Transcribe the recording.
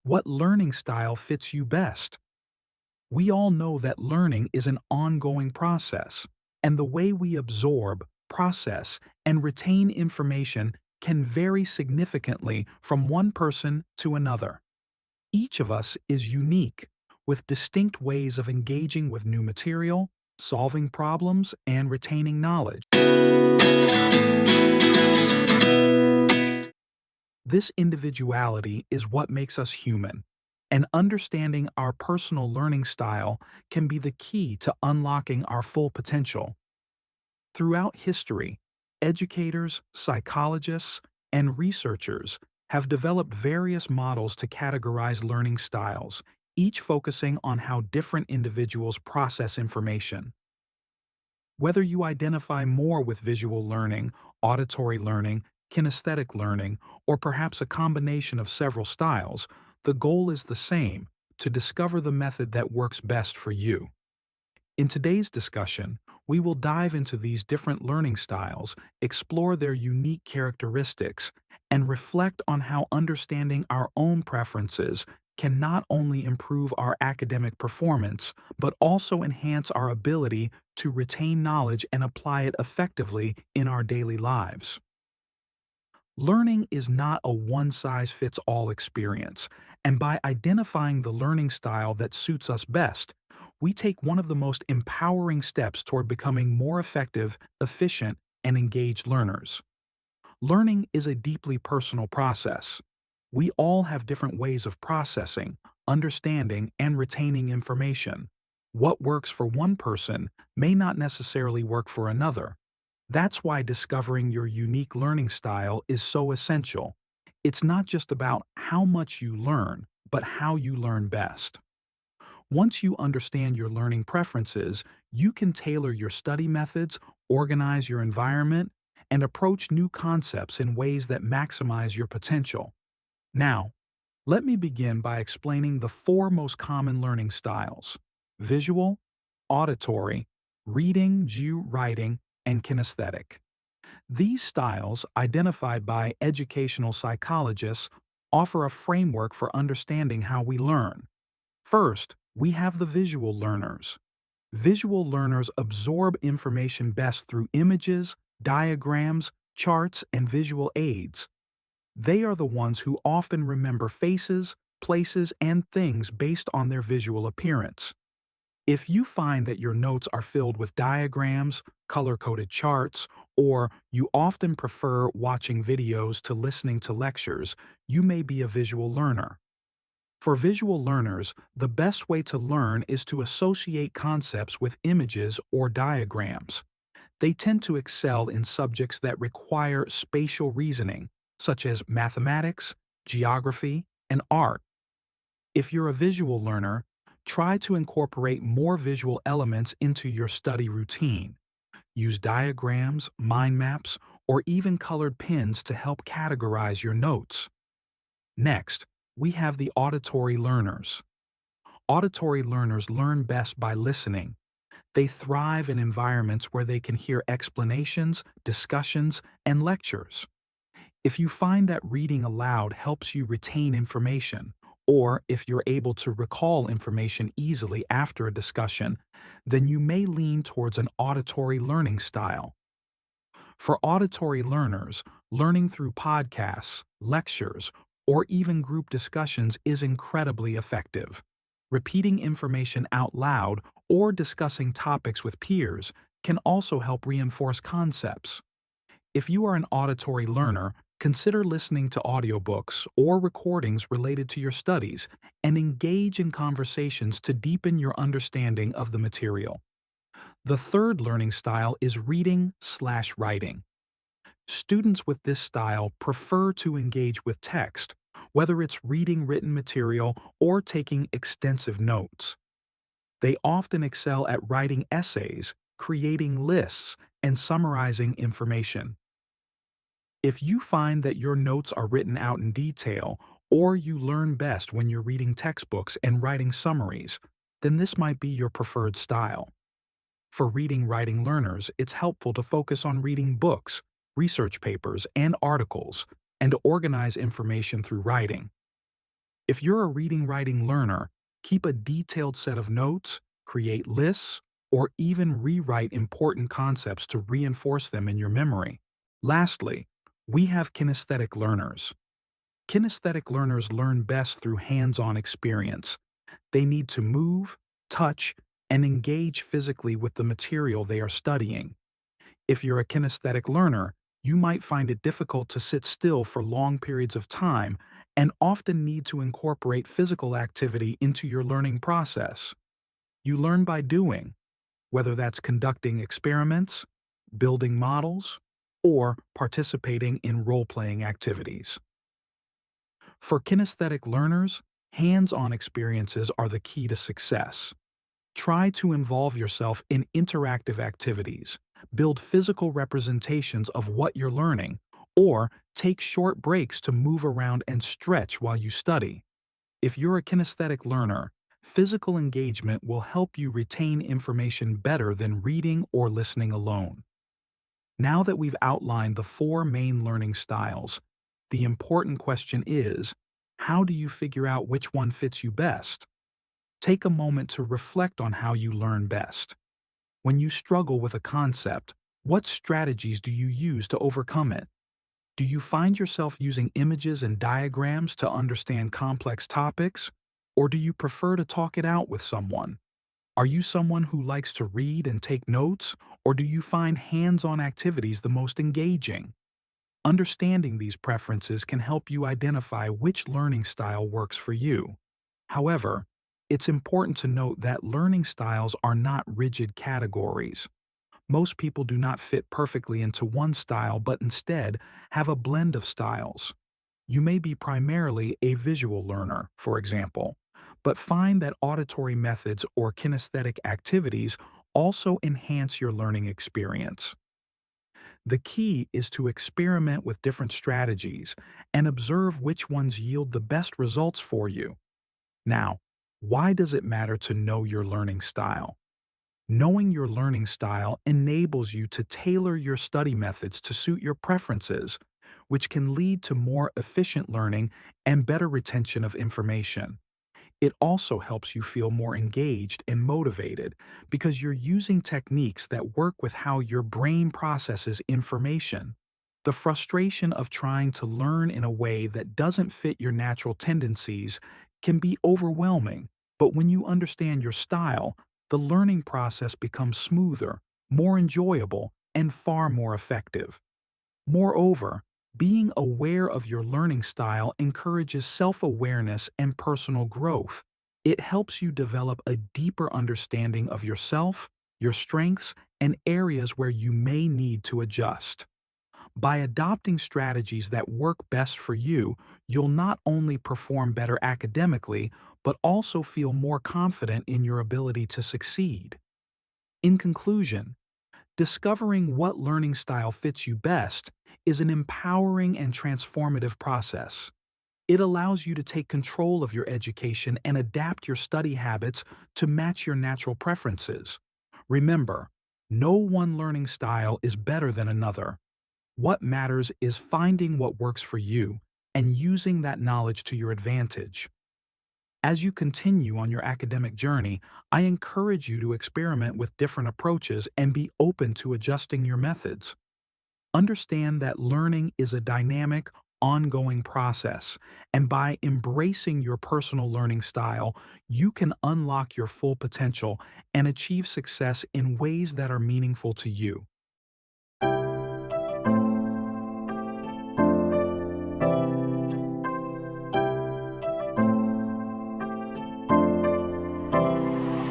What learning style fits you best? We all know that learning is an ongoing process, and the way we absorb, process, and retain information can vary significantly from one person to another. Each of us is unique, with distinct ways of engaging with new material, solving problems, and retaining knowledge. This individuality is what makes us human, and understanding our personal learning style can be the key to unlocking our full potential. Throughout history, educators, psychologists, and researchers have developed various models to categorize learning styles, each focusing on how different individuals process information. Whether you identify more with visual learning, auditory learning, kinesthetic learning, or perhaps a combination of several styles, the goal is the same: to discover the method that works best for you. In today's discussion, we will dive into these different learning styles, explore their unique characteristics, and reflect on how understanding our own preferences can not only improve our academic performance, but also enhance our ability to retain knowledge and apply it effectively in our daily lives. Learning is not a one-size-fits-all experience, and by identifying the learning style that suits us best, we take one of the most empowering steps toward becoming more effective, efficient, and engaged learners. Learning is a deeply personal process. We all have different ways of processing, understanding, and retaining information. What works for one person may not necessarily work for another. That's why discovering your unique learning style is so essential. It's not just about how much you learn, but how you learn best. Once you understand your learning preferences, you can tailor your study methods, organize your environment, and approach new concepts in ways that maximize your potential. Now, let me begin by explaining the four most common learning styles: visual, auditory, reading, writing, and kinesthetic. These styles, identified by educational psychologists, offer a framework for understanding how we learn. First, we have the visual learners. Visual learners absorb information best through images, diagrams, charts, and visual aids. They are the ones who often remember faces, places, and things based on their visual appearance. If you find that your notes are filled with diagrams, color-coded charts, or you often prefer watching videos to listening to lectures, you may be a visual learner. For visual learners, the best way to learn is to associate concepts with images or diagrams. They tend to excel in subjects that require spatial reasoning, such as mathematics, geography, and art. If you're a visual learner, try to incorporate more visual elements into your study routine. Use diagrams, mind maps, or even colored pens to help categorize your notes. Next, we have the auditory learners. Auditory learners learn best by listening. They thrive in environments where they can hear explanations, discussions, and lectures. If you find that reading aloud helps you retain information, or if you're able to recall information easily after a discussion, then you may lean towards an auditory learning style. For auditory learners, learning through podcasts, lectures, or even group discussions is incredibly effective. Repeating information out loud or discussing topics with peers can also help reinforce concepts. If you are an auditory learner, consider listening to audiobooks or recordings related to your studies and engage in conversations to deepen your understanding of the material. The third learning style is reading/writing. Students with this style prefer to engage with text, whether it's reading written material or taking extensive notes. They often excel at writing essays, creating lists, and summarizing information. If you find that your notes are written out in detail, or you learn best when you're reading textbooks and writing summaries, then this might be your preferred style. For reading-writing learners, it's helpful to focus on reading books, research papers, and articles, and to organize information through writing. If you're a reading-writing learner, keep a detailed set of notes, create lists, or even rewrite important concepts to reinforce them in your memory. Lastly, we have kinesthetic learners. Kinesthetic learners learn best through hands-on experience. They need to move, touch, and engage physically with the material they are studying. If you're a kinesthetic learner, you might find it difficult to sit still for long periods of time and often need to incorporate physical activity into your learning process. You learn by doing, whether that's conducting experiments, building models, or participating in role-playing activities. For kinesthetic learners, hands-on experiences are the key to success. Try to involve yourself in interactive activities, build physical representations of what you're learning, or take short breaks to move around and stretch while you study. If you're a kinesthetic learner, physical engagement will help you retain information better than reading or listening alone. Now that we've outlined the four main learning styles, the important question is, how do you figure out which one fits you best? Take a moment to reflect on how you learn best. When you struggle with a concept, what strategies do you use to overcome it? Do you find yourself using images and diagrams to understand complex topics, or do you prefer to talk it out with someone? Are you someone who likes to read and take notes, or do you find hands-on activities the most engaging? Understanding these preferences can help you identify which learning style works for you. However, it's important to note that learning styles are not rigid categories. Most people do not fit perfectly into one style but instead have a blend of styles. You may be primarily a visual learner, for example, but find that auditory methods or kinesthetic activities also enhance your learning experience. The key is to experiment with different strategies and observe which ones yield the best results for you. Now, why does it matter to know your learning style? Knowing your learning style enables you to tailor your study methods to suit your preferences, which can lead to more efficient learning and better retention of information. It also helps you feel more engaged and motivated because you're using techniques that work with how your brain processes information. The frustration of trying to learn in a way that doesn't fit your natural tendencies can be overwhelming, but when you understand your style, the learning process becomes smoother, more enjoyable, and far more effective. Moreover, being aware of your learning style encourages self-awareness and personal growth. It helps you develop a deeper understanding of yourself, your strengths, and areas where you may need to adjust. By adopting strategies that work best for you, you'll not only perform better academically, but also feel more confident in your ability to succeed. In conclusion, discovering what learning style fits you best is an empowering and transformative process. It allows you to take control of your education and adapt your study habits to match your natural preferences. Remember, no one learning style is better than another. What matters is finding what works for you and using that knowledge to your advantage. As you continue on your academic journey, I encourage you to experiment with different approaches and be open to adjusting your methods. Understand that learning is a dynamic, ongoing process, and by embracing your personal learning style, you can unlock your full potential and achieve success in ways that are meaningful to you.